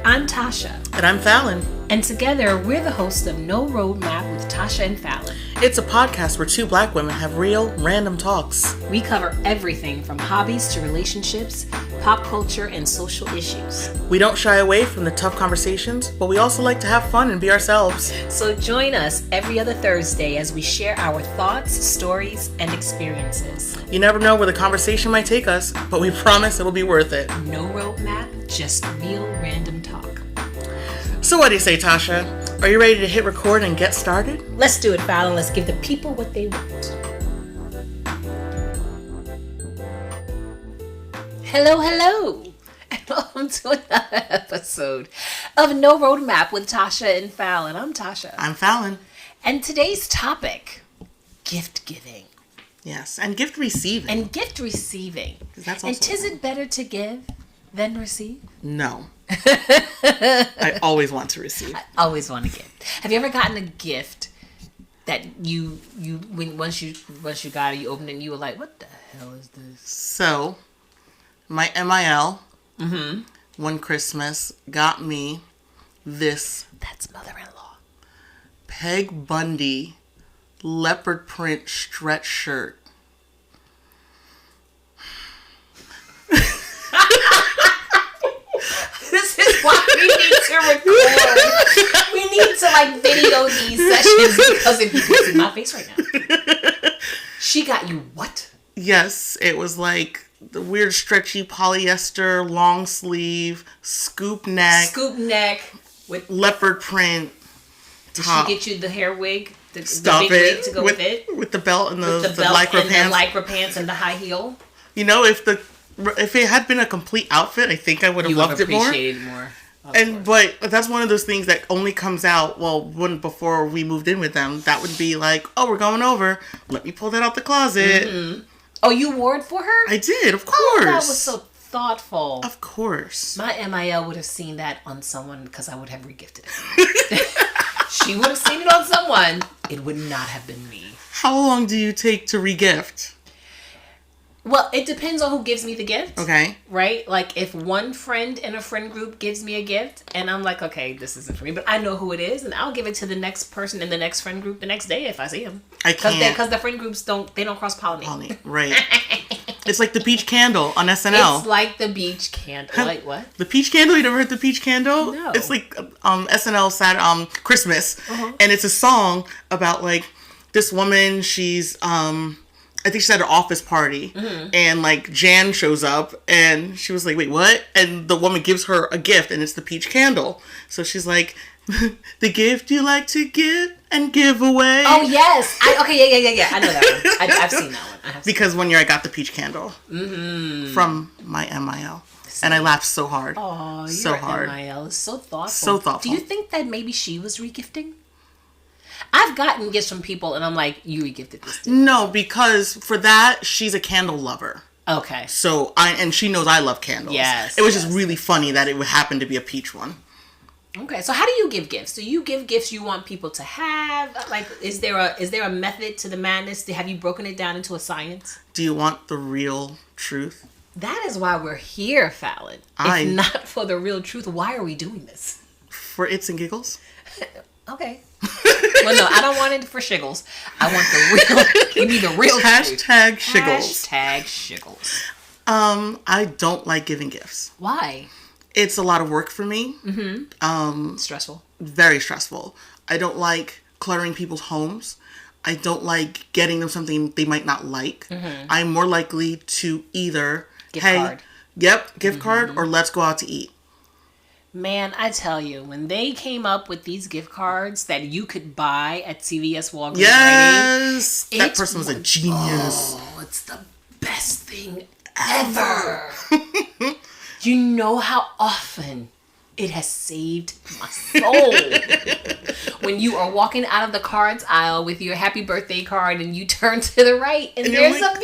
I'm Tasha. And I'm Fallon. And together, we're the hosts of No Roadmap with Tasha and Fallon. It's a podcast where two black women have real, random talks. We cover everything from hobbies to relationships, pop culture, and social issues. We don't shy away from the tough conversations, but we also like to have fun and be ourselves. So join us every other Thursday as we share our thoughts, stories, and experiences. You never know where the conversation might take us, but we promise it'll be worth it. No roadmap, just real random talk. So what do you say, Tasha? Are you ready to hit record and get started? Let's do it, Fallon. Let's give the people what they want. Hello, hello. And welcome to another episode of No Roadmap with Tasha and Fallon. I'm Tasha. I'm Fallon. And today's topic, gift giving. Yes, and gift receiving. And gift receiving. That's also and 'tis it better to give than receive? No. I always want to receive. I always want to give. Have you ever gotten a gift that once you got it, you opened it and you were like, what the hell is this? So, my MIL, one Christmas, got me this. That's mother-in-law. Peg Bundy leopard print stretch shirt. This is why we need to record. We need to video these sessions because if you can see my face right now. She got you what? Yes, it was like the weird stretchy polyester long sleeve scoop neck with leopard print top. Did she get you the hair wig? The Stop big it wig to go with it? With the belt and the belt lycra and pants. the lycra pants and the high heel. You know, if it had been a complete outfit, I think I would have loved it more. Appreciated more. But that's one of those things that only comes out, before we moved in with them, that would be like, oh, we're going over. Let me pull that out the closet. Mm-hmm. Oh, you wore it for her? I did, of course. Oh, that was so thoughtful. Of course. My MIL would have seen that on someone because I would have regifted it. She would have seen it on someone. It would not have been me. How long do you take to regift? Well, it depends on who gives me the gift. Okay. Right? Like, if one friend in a friend group gives me a gift, and I'm like, okay, this isn't for me, but I know who it is, and I'll give it to the next person in the next friend group the next day if I see them. I can't. Because the friend groups don't cross-pollinate. Right. It's like the peach candle on SNL. It's like the beach candle. Like, what? The peach candle? You never heard the peach candle? No. It's like SNL Christmas, and it's a song about like this woman. She's I think she's at an office party, and like Jan shows up, and she was like, "Wait, what?" And the woman gives her a gift, and it's the peach candle. So she's like, "The gift you like to give and give away." Oh yes, yeah. I know that one. I've seen that one. Because one year I got the peach candle from my MIL, and I laughed so hard. Oh, so hard. MIL is so thoughtful. So thoughtful. Do you think that maybe she was regifting? I've gotten gifts from people, and I'm like, you regifted this. No, because for that, she's a candle lover. Okay. So, and she knows I love candles. Yes. It was just really funny that it would happen to be a peach one. Okay, so how do you give gifts? Do you give gifts you want people to have? Like, is there a method to the madness? Have you broken it down into a science? Do you want the real truth? That is why we're here, Fallon. If not for the real truth, why are we doing this? For its and giggles? Okay. Well, no, I don't want it for shiggles. I want the real. Give me the real truth. Hashtag shiggles. Hashtag shiggles. I don't like giving gifts. Why? It's a lot of work for me. Stressful. Very stressful. I don't like cluttering people's homes. I don't like getting them something they might not like. I'm more likely to either gift card. Yep, gift card, or let's go out to eat. Man, I tell you, when they came up with these gift cards that you could buy at CVS, Walgreens, yes, that person was a genius. Oh, it's the best thing ever. You know how often it has saved my soul. When you are walking out of the cards aisle with your happy birthday card and you turn to the right and there's like, a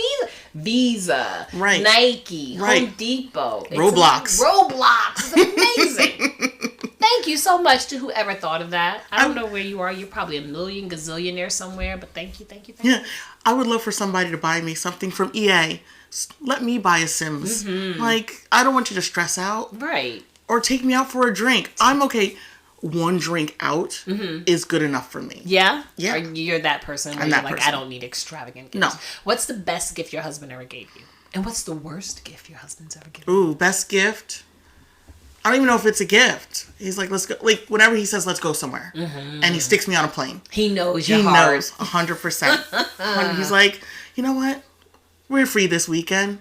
Visa, right. Nike, right. Home Depot, Roblox. It's amazing. Thank you so much to whoever thought of that. I don't know where you are. You're probably a million gazillionaire somewhere, but thank you. Yeah, I would love for somebody to buy me something from EA. Let me buy a Sims. Like, I don't want you to stress out. Right. or take me out for a drink. I'm okay. One drink out is good enough for me. Yeah? Yeah. Or you're that person where I'm you're that like, person. I don't need extravagant gifts. No. What's the best gift your husband ever gave you? And what's the worst gift your husband's ever given? Ooh, best gift? I don't even know if it's a gift. He's like, let's go. Like, whenever he says, let's go somewhere. And he sticks me on a plane. He knows your He heart. knows 100%. He's like, you know what? We're free this weekend.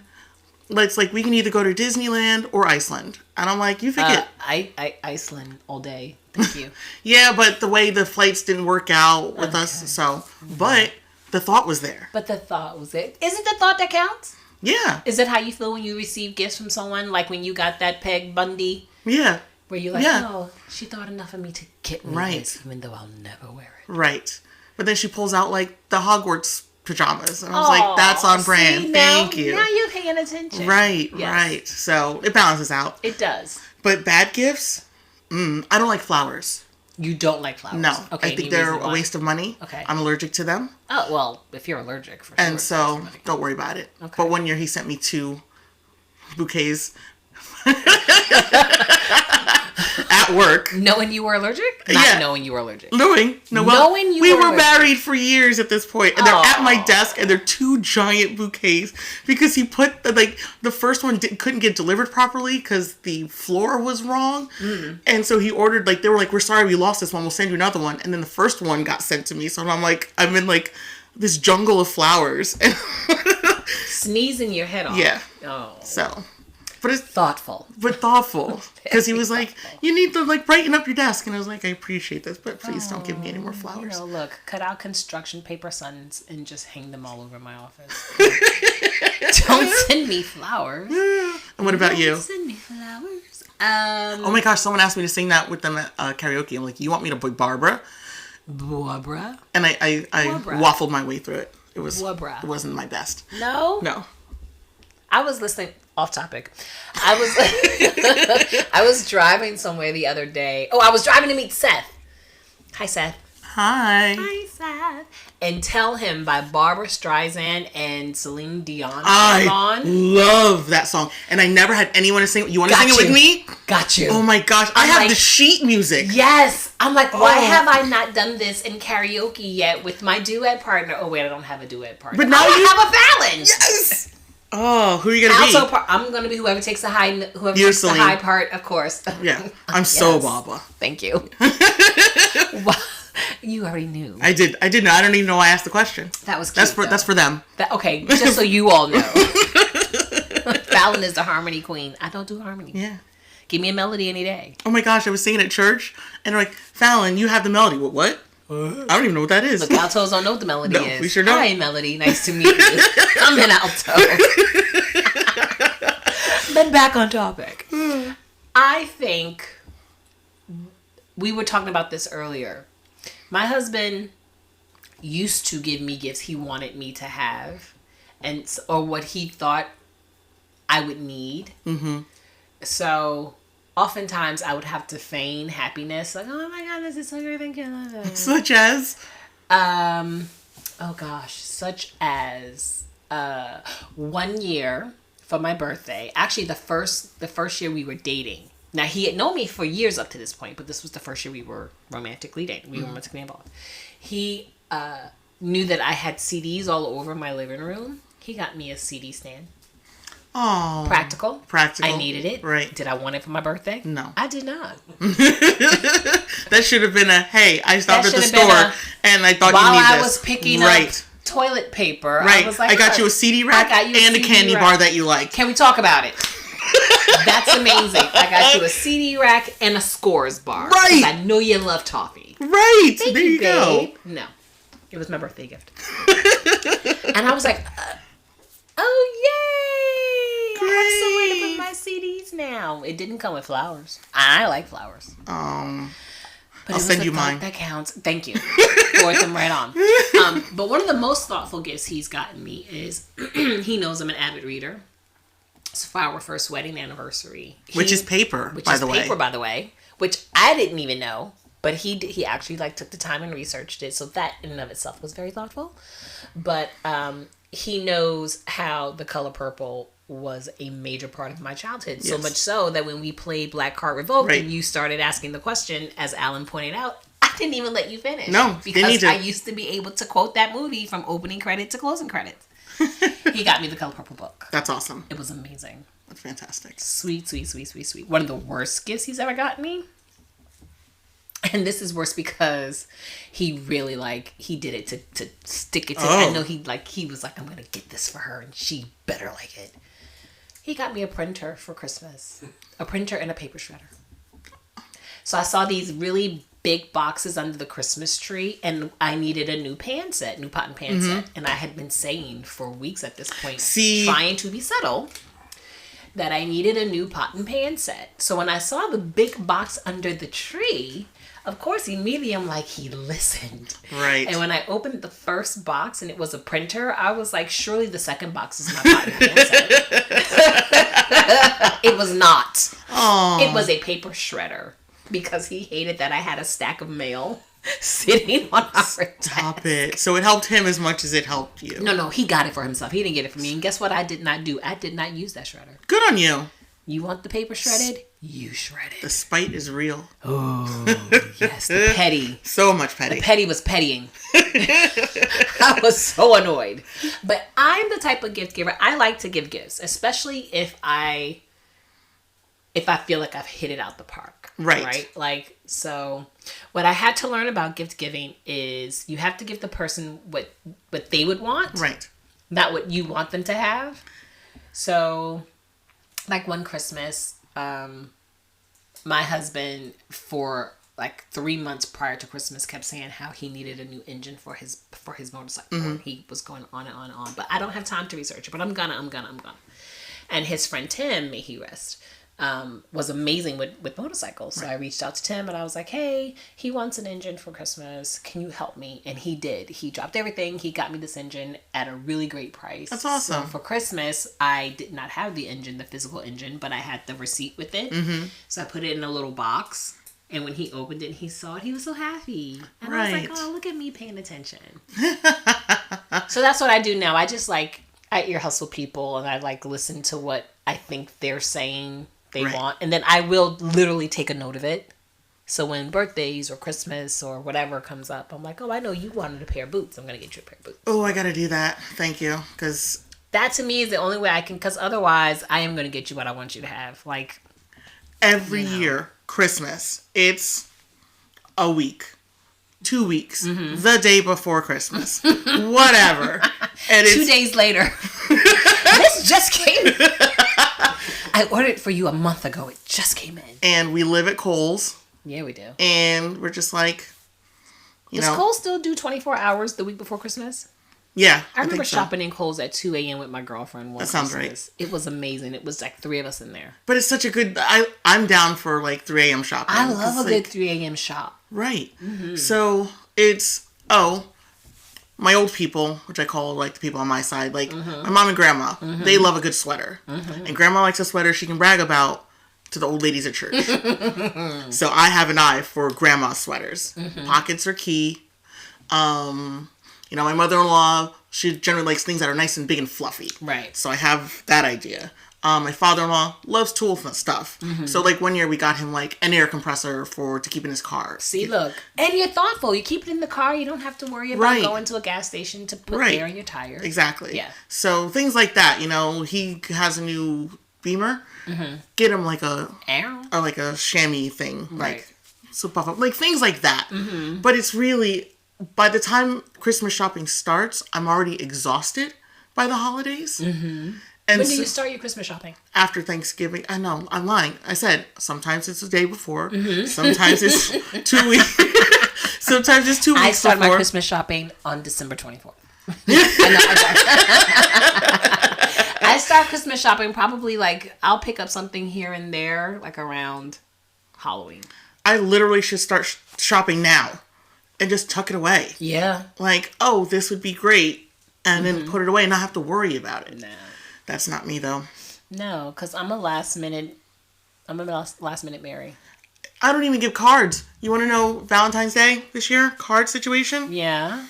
It's like, we can either go to Disneyland or Iceland. And I'm like, you forget. Iceland all day. Thank you. Yeah, but the way the flights didn't work out with us. So, but the thought was there. But the thought was it. Is it the thought that counts? Yeah. Is it how you feel when you receive gifts from someone? Like when you got that Peg Bundy? Yeah. Where you're like, oh, she thought enough of me to get me this, even though I'll never wear it. Right. But then she pulls out like the Hogwarts pajamas. And I was like, that's on brand. Thank you. Now you're paying attention. Right, right. So it balances out. It does. But bad gifts? I don't like flowers. You don't like flowers? No. Okay, I think they're a waste of money. Okay. I'm allergic to them. Oh, well, if you're allergic, for sure. And so, don't worry about it. Okay. But one year he sent me 2 bouquets at work. Knowing you were allergic? Not knowing you were allergic. Knowing we were married for years at this point, and they're at my desk, and they're 2 giant bouquets because he put the first one couldn't get delivered properly because the floor was wrong, and so he ordered they were like, we're sorry we lost this one, we'll send you another one, and then the first one got sent to me, so I'm in this jungle of flowers, sneezing your head off. Yeah. Oh. So. But it's thoughtful. Because he was like, you need to brighten up your desk. And I was like, I appreciate this, but please don't give me any more flowers. Look, cut out construction paper suns and just hang them all over my office. Don't send me flowers. And what about you? Don't send me flowers. Oh my gosh, someone asked me to sing that with them at karaoke. I'm like, you want me to play Barbara? Barbara? And I waffled my way through it. It wasn't my best. No? No. I was listening, off topic. I was driving somewhere the other day. Oh, I was driving to meet Seth. Hi, Seth. Hi. Hi, Seth. And Tell Him by Barbara Streisand and Celine Dion. I love that song. And I never had anyone to sing. You want to sing it with me? Got you. Oh my gosh. I have the sheet music. Yes. I'm like, why have I not done this in karaoke yet with my duet partner? Oh, wait, I don't have a duet partner. But now you have a Fallon. Yes. Oh, who are you gonna be? I'm gonna be whoever takes the high part, of course. Yeah, I'm so Baba. Thank you. You already knew. I did know. I don't even know why I asked the question. That was cute, that's for them. Okay, just so you all know. Fallon is the harmony queen. I don't do harmony. Yeah. Give me a melody any day. Oh my gosh, I was singing at church, and they're like, Fallon, you have the melody. What? I don't even know what that is. Look, altos don't know what the melody is. We sure don't. Hi, Melody. Nice to meet you. I'm an alto. But back on topic. I think we were talking about this earlier. My husband used to give me gifts he wanted me to have, or what he thought I would need. Mm-hmm. So oftentimes I would have to feign happiness, like, oh my god, this is so great, thank you. Such as? Such as 1 year for my birthday. Actually, the first year we were dating. Now, he had known me for years up to this point, but this was the first year we were romantically dating. We were romantically involved. He knew that I had CDs all over my living room. He got me a CD stand. Oh. Practical. I needed it. Right. Did I want it for my birthday? No. I did not. That should have been hey, I stopped at the store and I thought you needed this. While I was picking up toilet paper, right. I was like, I got you a CD rack and a candy bar that you like. Can we talk about it? That's amazing. I got you a CD rack and a Scores bar. Right. I know you love toffee. Right. Thank there you, you go. Babe. No. It was my birthday gift. And I was like, oh, yay. Great. I have somewhere to put my CDs now. It didn't come with flowers. I like flowers. But I'll send you mine. That counts. Thank you. Forward them right on. But one of the most thoughtful gifts he's gotten me is, he knows I'm an avid reader. It's for our first wedding anniversary. Which is paper, by the way. Which I didn't even know. But he actually took the time and researched it. So that in and of itself was very thoughtful. But he knows how the color purple was a major part of my childhood. Yes. So much so that when we played Black Card Revoked and you started asking the question, as Alan pointed out, I didn't even let you finish. No, because I used to be able to quote that movie from opening credit to closing credits. He got me the Color Purple book. That's awesome. It was amazing. That's fantastic. Sweet, sweet, sweet, sweet, sweet. One of the worst gifts he's ever gotten me. And this is worse because he really he did it to stick it to I know he was like, I'm going to get this for her and she better like it. He got me a printer for Christmas. A printer and a paper shredder. So I saw these really big boxes under the Christmas tree and I needed a new pot and pan set. And I had been saying for weeks at this point, trying to be subtle, that I needed a new pot and pan set. So when I saw the big box under the tree, of course, immediately I'm like, he listened. Right. And when I opened the first box and it was a printer, I was like, surely the second box is my pot and pan set. It was not. Aww. It was a paper shredder because he hated that I had a stack of mail sitting on our desk. Stop it. So it helped him as much as it helped you. No, he got it for himself. He didn't get it for me. And guess what I did not do? I did not use that shredder. Good on you. You want the paper shredded? You shred it. The spite is real. Oh, yes. The petty. So much petty. The petty was pettying. I was so annoyed. But I'm the type of gift giver. I like to give gifts, especially if I feel like I've hit it out the park. Right. Like, so what I had to learn about gift giving is you have to give the person what they would want. Right. Not what you want them to have. So, like one Christmas, my husband for like 3 months prior to Christmas kept saying how he needed a new engine for his motorcycle. Mm-hmm. He was going on and on and on. But I don't have time to research it. But I'm gonna. And his friend Tim, may he rest, was amazing with motorcycles. So I reached out to Tim and I was like, hey, he wants an engine for Christmas. Can you help me? And he did. He dropped everything. He got me this engine at a really great price. That's awesome. So for Christmas, I did not have the engine, the physical engine, but I had the receipt with it. Mm-hmm. So I put it in a little box. And when he opened it and he saw it, he was so happy. And I was like, oh, look at me paying attention. So that's what I do now. I just I ear hustle people and I listen to what I think they're saying they want. And then I will literally take a note of it. So when birthdays or Christmas or whatever comes up, I'm like, oh, I know you wanted a pair of boots. I'm going to get you a pair of boots. Oh, I got to do that. Thank you. Because that to me is the only way I can, because otherwise I am going to get you what I want you to have. Every year, Christmas, it's a week, 2 weeks, the day before Christmas, whatever. And 2 days later, this just came. I ordered it for you a month ago. It just came in. And we live at Kohl's. Yeah, we do. And we're just like, Does Kohl's still do 24 hours the week before Christmas? Yeah. I remember shopping in Kohl's at 2 a.m. with my girlfriend. That sounds right. It was amazing. It was 3 of us in there. But it's such a good... I'm down for 3 a.m. shopping. I love a good 3 a.m. shop. Right. Mm-hmm. So it's... my old people, which I call the people on my side, my mom and grandma, they love a good sweater. Mm-hmm. And grandma likes a sweater she can brag about to the old ladies at church. So I have an eye for grandma sweaters. Mm-hmm. Pockets are key. My mother-in-law, she generally likes things that are nice and big and fluffy. Right. So I have that idea. My father-in-law loves tools and stuff. Mm-hmm. So 1 year we got him an air compressor to keep in his car. See, look. And you're thoughtful. You keep it in the car. You don't have to worry about going to a gas station to put air in your tires. Exactly. Yeah. So things like that, he has a new Beamer. Mm-hmm. Get him a air or a chamois thing. Right. So puff up. Things like that. Mm-hmm. But it's really, by the time Christmas shopping starts, I'm already exhausted by the holidays. Mm-hmm. And when do you start your Christmas shopping? After Thanksgiving. I know, I'm lying. I said sometimes it's the day before. Mm-hmm. Sometimes it's 2 weeks. Sometimes it's 2 weeks before. I start my Christmas shopping on December 24th. I start Christmas shopping probably I'll pick up something here and there around Halloween. I literally should start shopping now and just tuck it away. Yeah. This would be great. And then put it away and not have to worry about it. No. That's not me, though. No, because I'm a last minute Mary. I don't even give cards. You want to know Valentine's Day this year? Card situation? Yeah.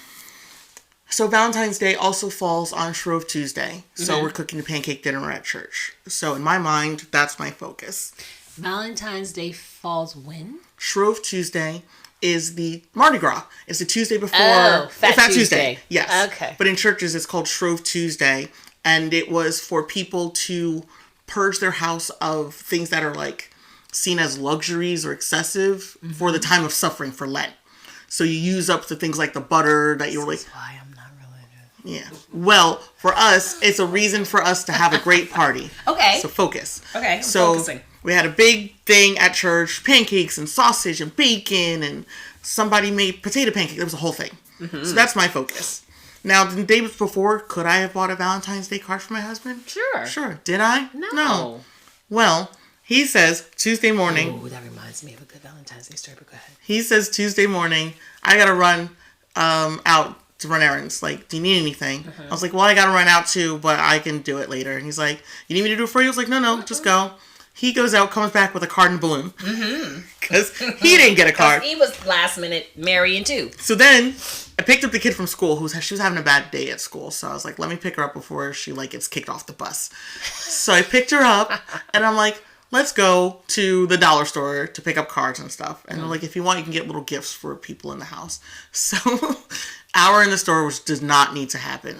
So Valentine's Day also falls on Shrove Tuesday. So we're cooking the pancake dinner at church. So in my mind, that's my focus. Valentine's Day falls when? Shrove Tuesday is the Mardi Gras. It's the Tuesday before. Oh, Fat Tuesday. Yes. Okay. But in churches, it's called Shrove Tuesday. And it was for people to purge their house of things that are like seen as luxuries or excessive for the time of suffering for Lent. So you use up the things like the butter that you were like. That's why I'm not religious. Yeah. Well, for us, it's a reason for us to have a great party. Okay. So focus. Okay. So Focusing. we had a big thing at church, pancakes and sausage and bacon, and somebody made potato pancake. There was a whole thing. So that's my focus. Now, the day before, could I have bought a Valentine's Day card for my husband? Sure. Sure. Did I? No. Well, he says Tuesday morning. Oh, that reminds me of a good Valentine's Day story, but go ahead. He says Tuesday morning, I gotta run out to run errands. Like, do you need anything? I was like, well, I gotta run out too, but I can do it later. And he's like, you need me to do it for you? I was like, no, just go. He goes out, comes back with a card and balloon. Because he didn't get a card. He was last minute marrying too. So then I picked up the kid from school she was having a bad day at school. So I was like, let me pick her up before she like gets kicked off the bus. So I picked her up and I'm like, let's go to the dollar store to pick up cards and stuff. And they're like, if you want, you can get little gifts for people in the house. So hour in the store, which does not need to happen.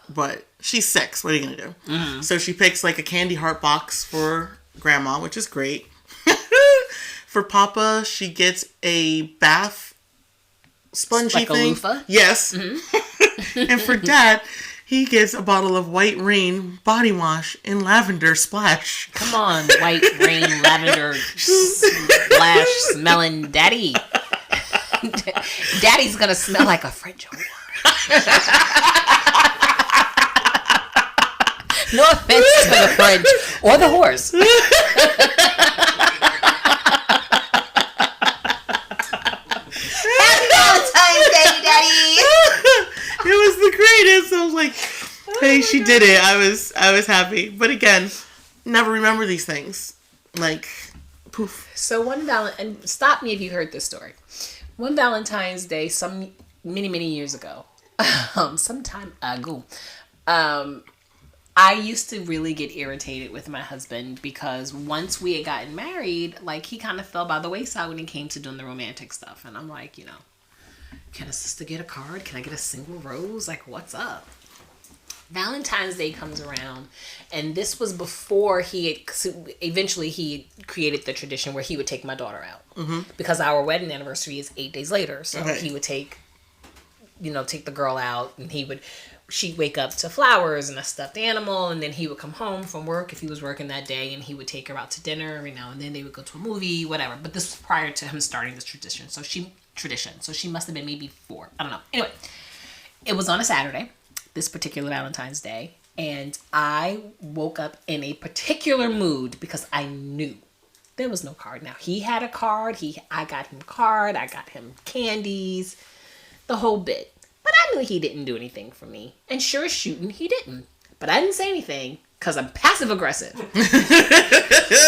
But she's 6. What are you going to do? So she picks like a candy heart box for Grandma, which is great. For Papa, she gets a bath spongy like thing. A loofah? Yes. And for Dad, he gets a bottle of White Rain body wash in lavender splash. Come on, White Rain lavender splash smelling daddy. Daddy's gonna smell like a French whore. No offense to the French or the horse. Happy Valentine's Day, Daddy. It was the greatest. I was like, hey, she did it. I was happy. But again, never remember these things. Like, poof. So and stop me if you heard this story. One Valentine's Day, many years ago, sometime ago, I used to really get irritated with my husband because once we had gotten married, like he kind of fell by the wayside when it came to doing the romantic stuff. And I'm like, can a sister get a card? Can I get a single rose? Like, what's up? Valentine's Day comes around, and this was before eventually he created the tradition where he would take my daughter out. Because our wedding anniversary is 8 days later. So he would take the girl out, and she'd wake up to flowers and a stuffed animal, and then he would come home from work if he was working that day, and he would take her out to dinner every now and then. They would go to a movie, whatever. But this was prior to him starting this tradition. So she must have been maybe 4. I don't know. Anyway, it was on a Saturday, this particular Valentine's Day, and I woke up in a particular mood because I knew there was no card. Now, he had a card. I got him a card. I got him candies, the whole bit. But I knew he didn't do anything for me. And sure as shooting, he didn't. But I didn't say anything because I'm passive aggressive.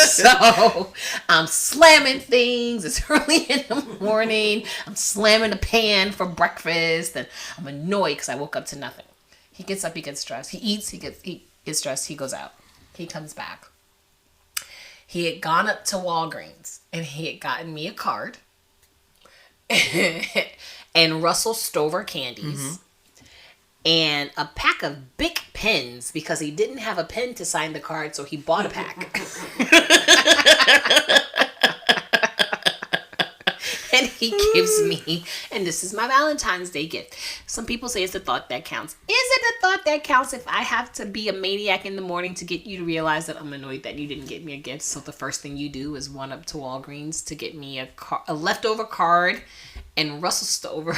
So I'm slamming things. It's early in the morning. I'm slamming the pan for breakfast. And I'm annoyed because I woke up to nothing. He gets up, he gets dressed. He eats, he gets dressed, he goes out. He comes back. He had gone up to Walgreens and he had gotten me a card. And Russell Stover candies. And a pack of Bic pens because he didn't have a pen to sign the card, so he bought a pack. And he gives me, and this is my Valentine's Day gift. Some people say it's the thought that counts. Is it the thought that counts if I have to be a maniac in the morning to get you to realize that I'm annoyed that you didn't get me a gift? So the first thing you do is run up to Walgreens to get me a leftover card and Russell Stover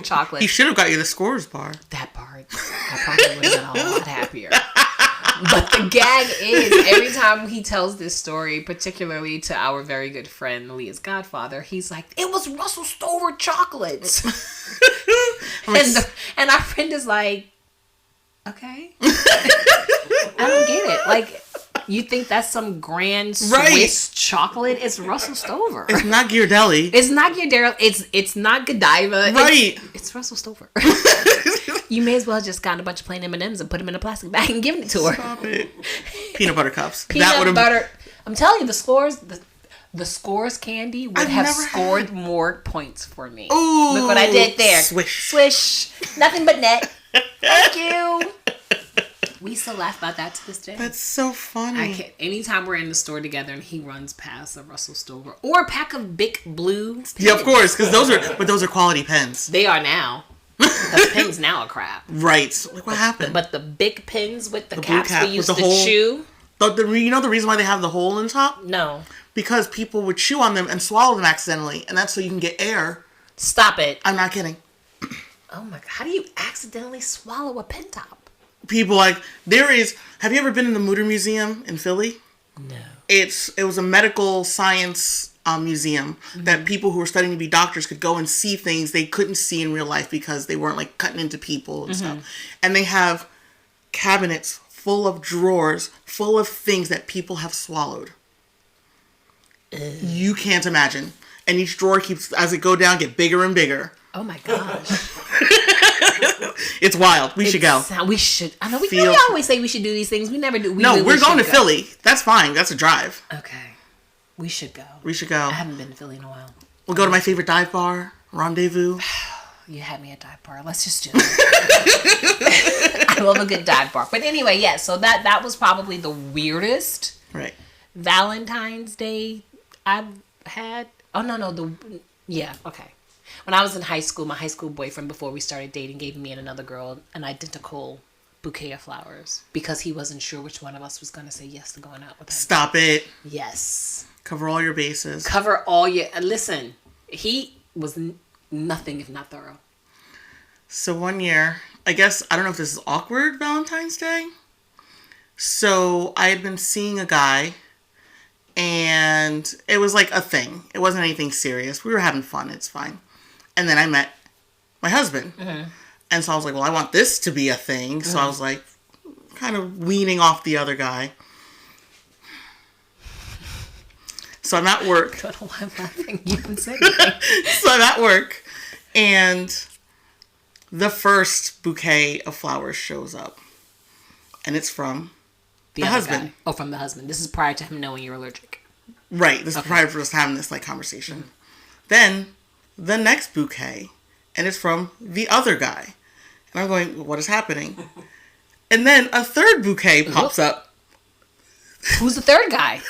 chocolate. He should have got you the Scores bar. That part. I probably would have been a lot happier. But the gag is, every time he tells this story, particularly to our very good friend, Leah's godfather, he's like, it was Russell Stover chocolates. And our friend is like, okay. I don't get it. Like, you think that's some grand Swiss chocolate? It's Russell Stover. It's not Ghirardelli. It's not Ghirardelli. It's not Godiva. Right. It's Russell Stover. You may as well just gotten a bunch of plain M&Ms and put them in a plastic bag and given it to her. Stop it. Peanut butter cups. Peanut butter. I'm telling you, the Scores candy would have scored more points for me. Ooh, look what I did there. Swish. Nothing but net. Thank you. We still laugh about that to this day. That's so funny. I can't. Anytime we're in the store together and he runs past a Russell Stover or a pack of Bic Blue pens. Yeah, of course, because those are quality pens. They are now. Because pens now are crap. Right. Like, what happened? But the Bic pens with the caps we used to chew. You know the reason why they have the hole in the top? No. Because people would chew on them and swallow them accidentally, and that's so you can get air. Stop it. I'm not kidding. Oh my God. How do you accidentally swallow a pen top? People have you ever been in the Mutter Museum in Philly? No. It was a medical science museum that people who were studying to be doctors could go and see things they couldn't see in real life because they weren't like cutting into people and stuff. And they have cabinets full of drawers full of things that people have swallowed. You can't imagine. And each drawer keeps, as it go down, get bigger and bigger. Oh my gosh. It's wild. We should go. We should. I know we always say we should do these things. We never do. We're going to Philly. That's fine. That's a drive. Okay. We should go. I haven't been to Philly in a while. We'll go to my favorite dive bar, Rendezvous. You had me at dive bar. Let's just do it. I love a good dive bar. But anyway, yeah. So that was probably the weirdest Valentine's Day I've had. Oh, no. Yeah, okay. When I was in high school, my high school boyfriend, before we started dating, gave me and another girl an identical bouquet of flowers because he wasn't sure which one of us was going to say yes to going out with him. Stop it. Yes. Cover all your bases. Listen, he was nothing if not thorough. So one year, I guess, I don't know if this is awkward Valentine's Day. So I had been seeing a guy. And it was like a thing. It wasn't anything serious. We were having fun. It's fine. And then I met my husband. And so I was like, well, I want this to be a thing. So I was like, kind of weaning off the other guy. So I'm at work. I don't know why I'm laughing. You haven't said anything. So I'm at work. And the first bouquet of flowers shows up. And it's from the husband. Guy. Oh, from the husband. This is prior to him knowing you're allergic. Right. This is prior to us having this conversation. Then the next bouquet, and it's from the other guy. And I'm going, what is happening? And then a third bouquet pops up. Who's the third guy?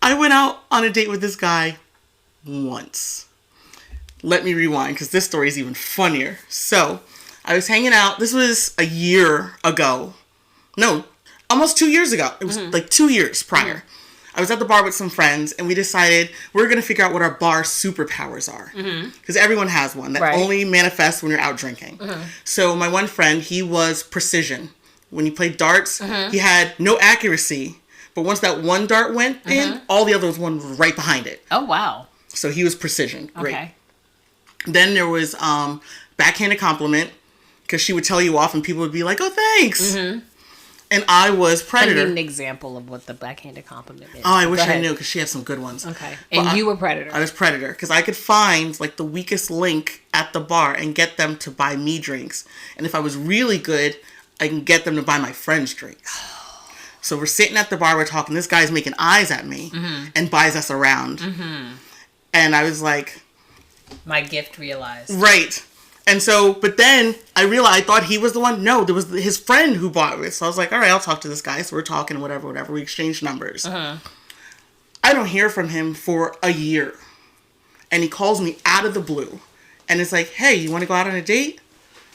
I went out on a date with this guy once. Let me rewind, because this story is even funnier. So I was hanging out. This was a year ago. No, almost 2 years ago. It was like 2 years prior. I was at the bar with some friends, and we decided we're going to figure out what our bar superpowers are. Because everyone has one that only manifests when you're out drinking. So my one friend, he was precision. When he played darts, he had no accuracy. But once that one dart went in, all the other ones went right behind it. Oh, wow. So he was precision. Great. Okay. Then there was backhanded compliment. Because she would tell you off and people would be like, oh, thanks. And I was predator. I need an example of what the backhanded compliment is. Oh, I wish I knew because she had some good ones. Okay. And you were predator. I was predator because I could find like the weakest link at the bar and get them to buy me drinks. And if I was really good, I can get them to buy my friends drinks. So we're sitting at the bar, we're talking. This guy's making eyes at me and buys us around. And I was like... My gift realized. Right. And so, but then I realized, I thought he was the one. No, there was his friend who bought it. So I was like, all right, I'll talk to this guy. So we're talking, whatever. We exchanged numbers. I don't hear from him for a year. And he calls me out of the blue. And it's like, hey, you want to go out on a date?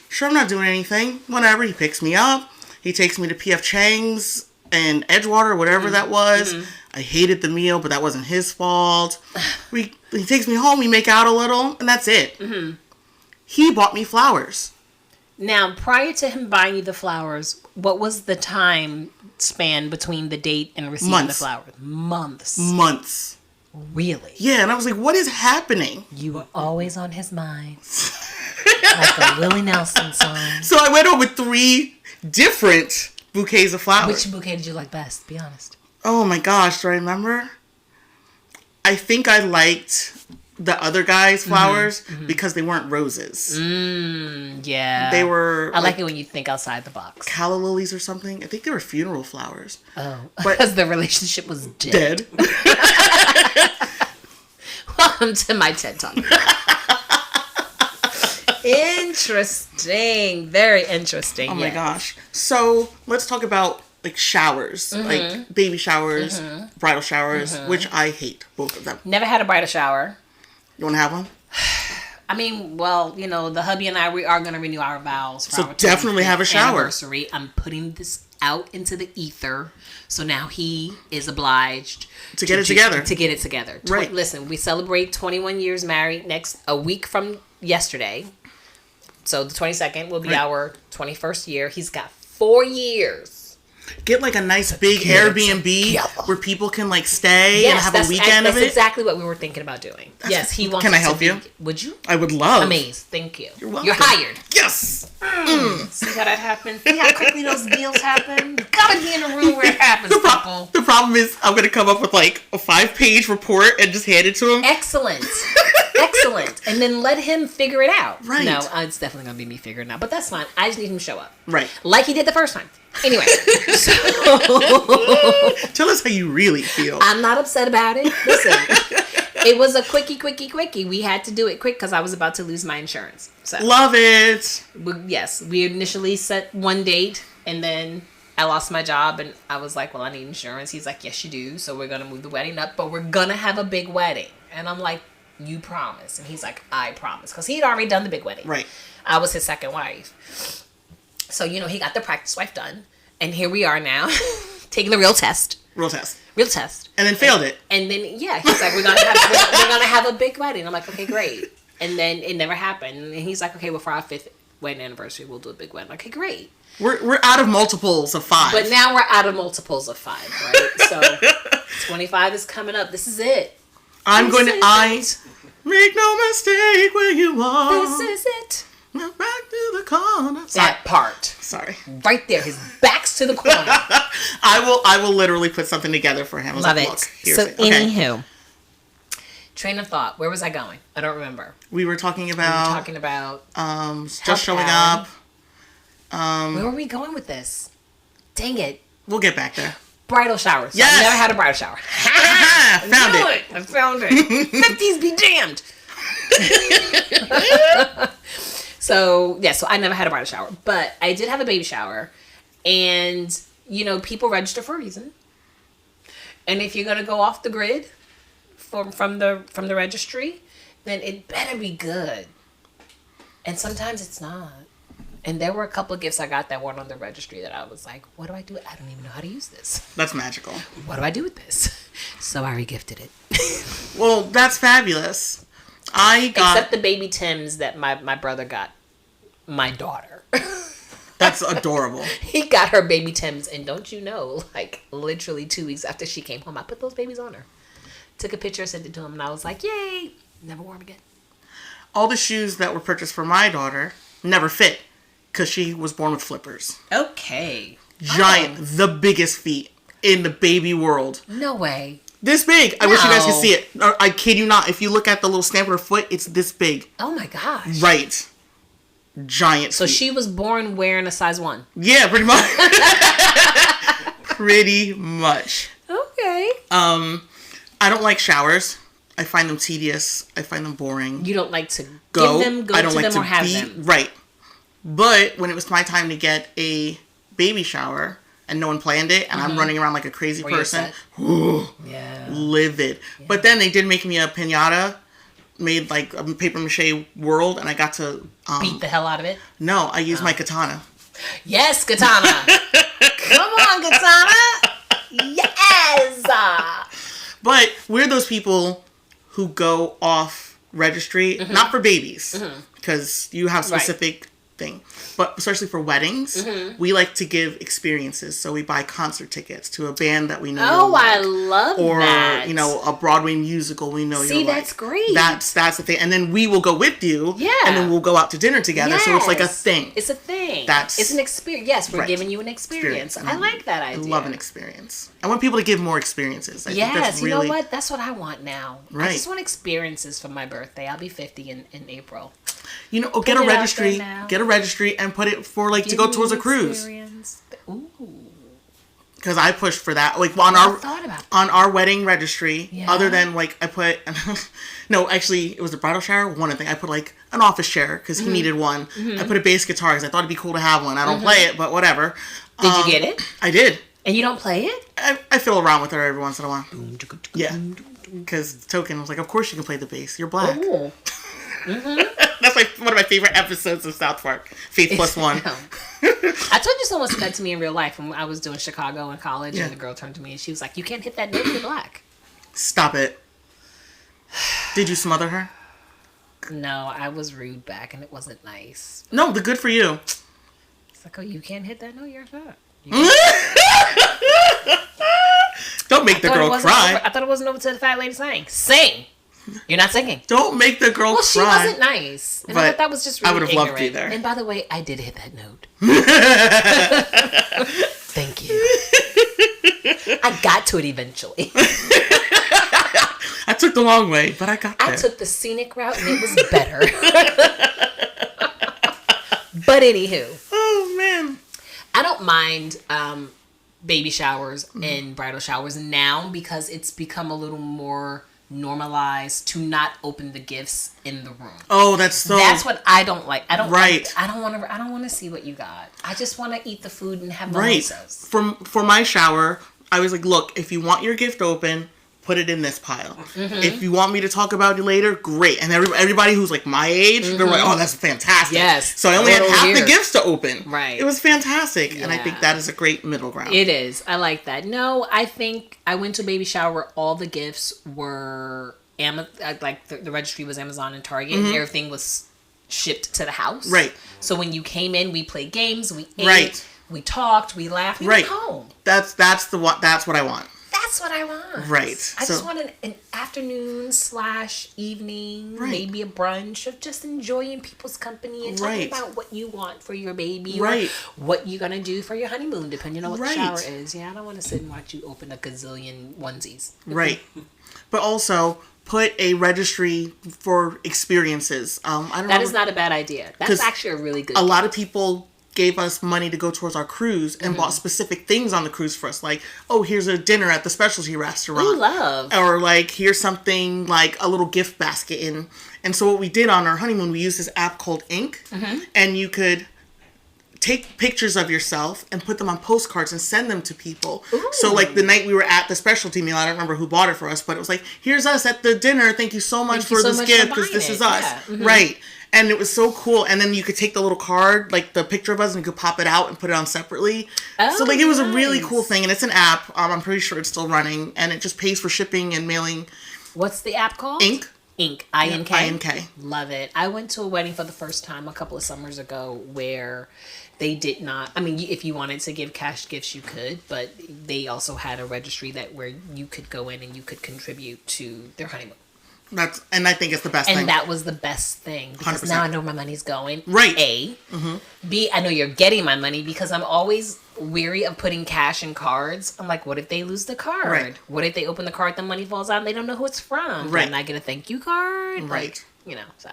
Sure, I'm not doing anything. Whatever. He picks me up. He takes me to P.F. Chang's and Edgewater, whatever that was. I hated the meal, but that wasn't his fault. He takes me home. We make out a little. And that's it. He bought me flowers. Now, prior to him buying you the flowers, what was the time span between the date and receiving the flowers? Months. Really? Yeah, and I was like, what is happening? You were always on his mind. Like a Willie Nelson song. So I went over 3 different bouquets of flowers. Which bouquet did you like best? Be honest. Oh my gosh, do I remember? I think I liked the other guy's flowers because they weren't roses. Yeah. They were... I like it when you think outside the box. Calla lilies or something. I think they were funeral flowers. Oh. But because the relationship was dead. Welcome to my TED Talk. Interesting. Very interesting. Oh my gosh. So let's talk about like showers, like baby showers, bridal showers, which I hate, both of them. Never had a bridal shower. You want to have one? I mean, well, you know, the hubby and I, we are going to renew our vows for so our definitely have a shower. Anniversary. I'm putting this out into the ether. So now he is obliged to get it together. To get it together. Right. Listen, we celebrate 21 years married a week from yesterday. So the 22nd will be our 21st year. He's got 4 years. Get like a nice big Airbnb where people can like stay and have a weekend of it. That's exactly what we were thinking about doing. Yes, he wants. Can I help you? Would you? I would love. Amazing. Thank you. You're welcome. You're hired. Yes. See how that happens? See how quickly those deals happen? You gotta be in a room where it happens, people. The problem is I'm going to come up with like a 5-page report and just hand it to him. Excellent. Excellent. And then let him figure it out. Right. No, it's definitely going to be me figuring it out. But that's fine. I just need him to show up. Right. Like he did the first time. Anyway. So tell us how you really feel. I'm not upset about it. Listen. It was a quickie. We had to do it quick because I was about to lose my insurance. So love it. Yes. We initially set one date and then I lost my job and I was like, well, I need insurance. He's like, yes, you do. So we're going to move the wedding up, but we're going to have a big wedding. And I'm like, you promise. And he's like, I promise. Because he'd already done the big wedding. Right. I was his second wife. So, you know, he got the practice wife done. And here we are now, taking the real test. Real test. And then failed it. And then, yeah, he's like, we're gonna have a big wedding. I'm like, okay, great. And then it never happened. And he's like, okay, well, for our 5th wedding anniversary, we'll do a big wedding. Okay, great. We're out of multiples of 5. But now we're out of multiples of 5, right? So 25 is coming up. This is it. Make no mistake where you are. This is it. Back to the corner. That part. Sorry. Right there. His back's to the corner. I will literally put something together for him. Love like, it. Look, here's So, it. Okay. anywho. Train of thought. Where was I going? I don't remember. We were talking about just showing up. Where were we going with this? Dang it. We'll get back there. Bridal showers. Yes. I never had a bridal shower. Found it. I found it. 50s be damned. So I never had a bridal shower, but I did have a baby shower, and you know, people register for a reason. And if you're gonna go off the grid from the registry, then it better be good. And sometimes it's not. And there were a couple of gifts I got that weren't on the registry that I was like, what do I do? I don't even know how to use this. That's magical. What do I do with this? So I regifted it. Well, that's fabulous. Except the baby Tims that my brother got my daughter. That's adorable. He got her baby Tims, and don't you know, like literally 2 weeks after she came home, I put those babies on her. Took a picture, sent it to him, and I was like, yay! Never wore them again. All the shoes that were purchased for my daughter never fit because she was born with flippers. Okay. Giant, the biggest feet in the baby world. No way. This big. I wish you guys could see it. I kid you not. If you look at the little stamp of her foot, it's this big. Oh my gosh. Right. Giant. So feet. she was born wearing a size 1. Yeah, pretty much. Pretty much. Okay. I don't like showers. I find them tedious. I find them boring. You don't like to go give them, go I don't to like them, to or have be, them. Right. But when it was my time to get a baby shower and no one planned it, and I'm running around like a crazy person, yeah, livid. Yeah. But then they did make me a piñata, made like a paper mache world, and I got to beat the hell out of it. No, I used my katana. Yes, katana. Come on, katana. Yes. But we're those people who go off registry, not for babies, because you have specific thing. But especially for weddings, we like to give experiences. So we buy concert tickets to a band that we know. Oh, I love that. Or, you know, a Broadway musical we know See, you're like. that's great. That's the thing. And then we will go with you. Yeah. And then we'll go out to dinner together. Yes. So it's like a thing. It's a thing. It's an experience. Yes, we're right. giving you an experience. I like that idea. I love an experience. I want people to give more experiences. I think that's really, you know what? That's what I want now. Right. I just want experiences for my birthday. I'll be 50 in April. You know, get a registry. Get a registry and put it for like to go towards a cruise. Ooh. Because I pushed for that. Like I thought about that. on our wedding registry. Yeah. Other than like I put, no, actually it was the bridal shower. One thing I put like an office chair because he needed one. I put a bass guitar because I thought it'd be cool to have one. I don't play it, but whatever. Did you get it? I did. And you don't play it? I fiddle around with her every once in a while. Yeah. Because Token was like, of course you can play the bass. You're black. Ooh. That's like one of my favorite episodes of South Park. Faith Plus One. I told you someone said that to me in real life when I was doing Chicago in college, and the girl turned to me and she was like, "You can't hit that note. You're black." Stop it. Did you smother her? No, I was rude back, and it wasn't nice. No, the good for you. It's like, oh, you can't hit that note. You're fat. Don't make the girl cry. I thought it wasn't over to the fat lady saying, "Sing." You're not singing. Don't make the girl cry. Well, she wasn't nice. And I thought that was just really I would have loved you there. And by the way, I did hit that note. Thank you. I got to it eventually. I took the long way, but I got there. I took the scenic route and it was better. But anywho. Oh, man. I don't mind baby showers and bridal showers now because it's become a little more normalized to not open the gifts in the room. Oh, that's what I don't like. I don't right. I don't want to see what you got. I just want to eat the food and have mimosas. For my shower, I was like, look, if you want your gift open, put it in this pile. If you want me to talk about it later, great. And everybody who's like my age, they're like, oh, that's fantastic. Yes. So I only had half the gifts to open. Right. It was fantastic. Yeah. And I think that is a great middle ground. It is. I like that. No, I think I went to a baby shower where all the gifts were like the registry was Amazon and Target and everything was shipped to the house. Right. So when you came in, we played games, we ate, we talked, we laughed, we went home. That's what I want. That's what I want. Right. I just want an afternoon / evening, maybe a brunch of just enjoying people's company and talking about what you want for your baby or what you're going to do for your honeymoon, depending on what the shower is. Yeah, I don't want to sit and watch you open a gazillion onesies. Right. But also, put a registry for experiences. That is not a bad idea. That's actually a really good idea. A lot of people gave us money to go towards our cruise and bought specific things on the cruise for us. Like, oh, here's a dinner at the specialty restaurant. We love. Or like, here's something like a little gift basket in. And so what we did on our honeymoon, we used this app called Ink. And you could take pictures of yourself and put them on postcards and send them to people. Ooh. So like the night we were at the specialty meal, I don't remember who bought it for us, but it was like, here's us at the dinner. Thank you so much for this gift because this is us. Yeah. Right. And it was so cool. And then you could take the little card, like the picture of us, and you could pop it out and put it on separately. Oh, so like it was a really cool thing. And it's an app. I'm pretty sure it's still running. And it just pays for shipping and mailing. What's the app called? Ink. Ink. I-N-K? I-N-K. Love it. I went to a wedding for the first time a couple of summers ago where they did not, I mean, if you wanted to give cash gifts, you could, but they also had a registry where you could go in and you could contribute to their honeymoon. And I think it's the best thing. And that was the best thing because 100%. Now I know where my money's going. Right. A. B, I know you're getting my money because I'm always weary of putting cash in cards. I'm like, what if they lose the card? Right. What if they open the card, the money falls out and they don't know who it's from? Right. And I get a thank you card? Right. Like, so.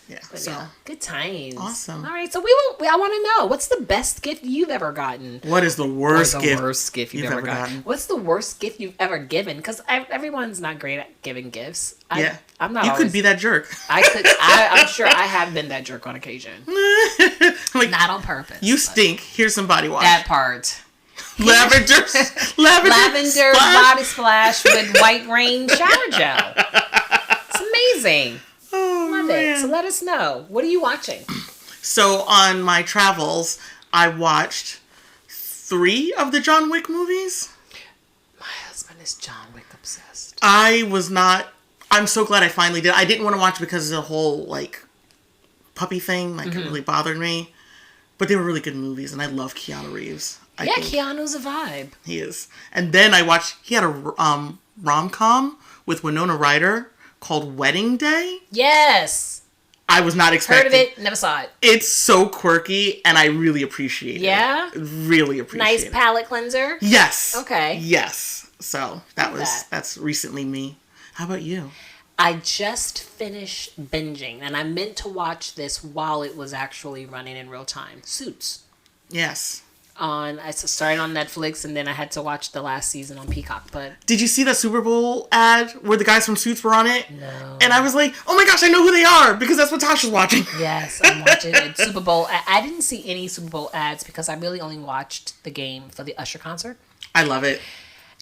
Yeah. But so good times. Awesome. All right. So I want to know, what's the best gift you've ever gotten? What is the worst gift? Worst gift you've ever gotten? What's the worst gift you've ever given? Because everyone's not great at giving gifts. I'm not. You could be that jerk. I'm sure I have been that jerk on occasion. Like, not on purpose. You stink. Here's some body wash. That part. Lavender body splash with white rain shower gel. It's amazing. Love it. So let us know. What are you watching? So on my travels, I watched 3 of the John Wick movies. My husband is John Wick obsessed. I'm so glad I finally did. I didn't want to watch because of the whole, like, puppy thing. Like, it really bothered me. But they were really good movies, and I love Keanu Reeves. I think Keanu's a vibe. he is. And then he had a rom-com with Winona Ryder called Wedding Day. Yes. I was not expecting. Heard of it, never saw it. It's so quirky, and I really appreciate it. Yeah? Really appreciate it. Nice palate cleanser? Yes. Okay. Yes. So, that's recently me. How about you? I just finished binging, and I meant to watch this while it was actually running in real time. Suits. Yes. I started on Netflix, and then I had to watch the last season on Peacock. But did you see that Super Bowl ad where the guys from Suits were on it? No. And I was like, oh my gosh, I know who they are, because that's what Tasha's watching. Yes, I'm watching it. Super Bowl. I didn't see any Super Bowl ads because I really only watched the game for the Usher concert. I love it.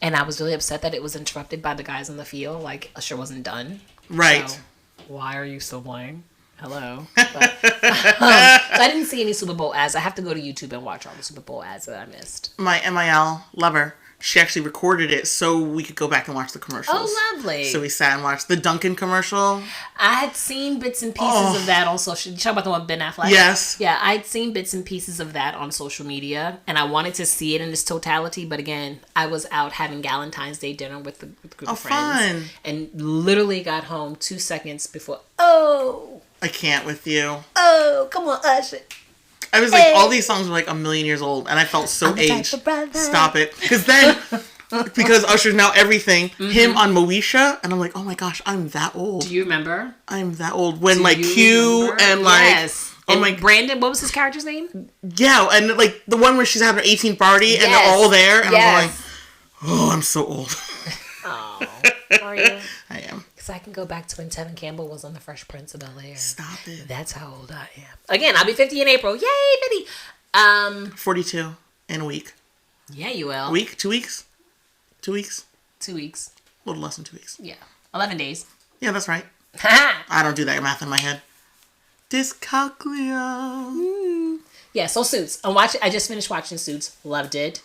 And I was really upset that it was interrupted by the guys on the field. Like, Usher wasn't done. Right. So, why are you so lame? Hello. But, so I didn't see any Super Bowl ads. I have to go to YouTube and watch all the Super Bowl ads that I missed. My MIL lover, she actually recorded it so we could go back and watch the commercials. Oh, lovely. So we sat and watched the Dunkin' commercial. I had seen bits and pieces of that on social. You talk about the one with Ben Affleck? Yes. Yeah, I'd seen bits and pieces of that on social media, and I wanted to see it in its totality. But again, I was out having Valentine's Day dinner with a group of friends, fun. And literally got home 2 seconds before. I can't with you. Oh, come on, Usher. I was like, all these songs were like a million years old, and I felt so aged. Stop it. Because Usher's now everything. Him on Moesha, and I'm like, oh my gosh, I'm that old. Do you remember? I'm that old. When Q remember? and like, yes. oh and my, Brandon, what was his character's name? Yeah, and like the one where she's having her 18th party, and they're all there, and I'm going, oh, I'm so old. Oh, are you? I am. Because I can go back to when Tevin Campbell was on The Fresh Prince of Bel-Air. Stop it. That's how old I am. Again, I'll be 50 in April. Yay, 50. 42 in a week. Yeah, you will. A week? 2 weeks? 2 weeks? 2 weeks. A little less than 2 weeks. Yeah. 11 days. Yeah, that's right. Ha! I don't do that math in my head. Dyscalculia. Yeah, so Suits. I just finished watching Suits. Loved it.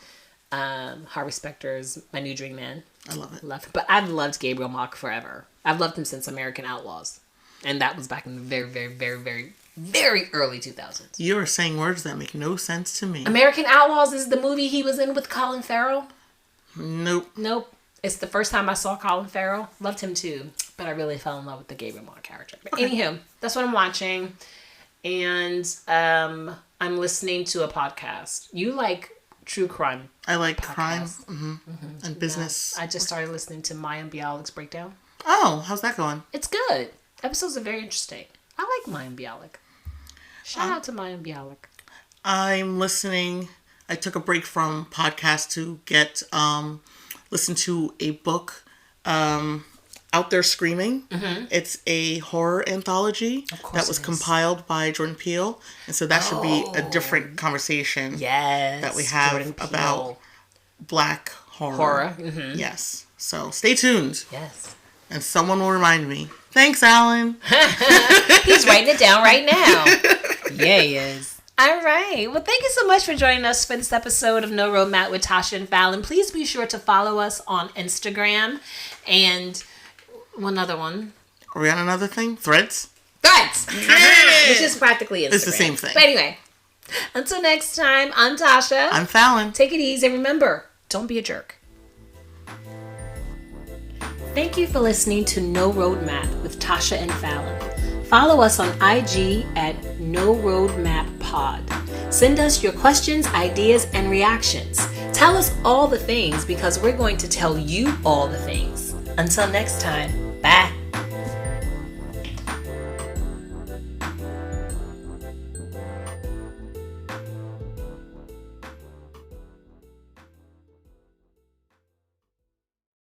Harvey Specter's my new dream man. I love it. But I've loved Gabriel Mock forever. I've loved him since American Outlaws. And that was back in the very, very, very, very, very early 2000s. You are saying words that make no sense to me. American Outlaws is the movie he was in with Colin Farrell. Nope. It's the first time I saw Colin Farrell. Loved him too. But I really fell in love with the Gabriel Mock character. But anywho, that's what I'm watching. And I'm listening to a podcast. You like true crime. I like crime and business. Yeah. I just started listening to Mayim Bialik's Breakdown. Oh, how's that going? It's good. Episodes are very interesting. I like Mayim Bialik. Shout out to Mayim Bialik. I'm listening. I took a break from podcasts to get listen to a book, Out There Screaming. It's a horror anthology that was compiled by Jordan Peele, and so that should be a different conversation. That we have about Black horror. Yes. So stay tuned. Yes. And someone will remind me. Thanks, Alan. He's writing it down right now. Yeah, he is. All right. Well, thank you so much for joining us for this episode of No Roadmap with Tasha and Fallon. Please be sure to follow us on Instagram and one other one. Are we on another thing? Threads? Which is practically Instagram. It's the same thing. But anyway, until next time, I'm Tasha. I'm Fallon. Take it easy. Remember, don't be a jerk. Thank you for listening to No Roadmap with Tasha and Fallon. Follow us on IG at No Roadmap Pod. Send us your questions, ideas, and reactions. Tell us all the things because we're going to tell you all the things. Until next time, bye.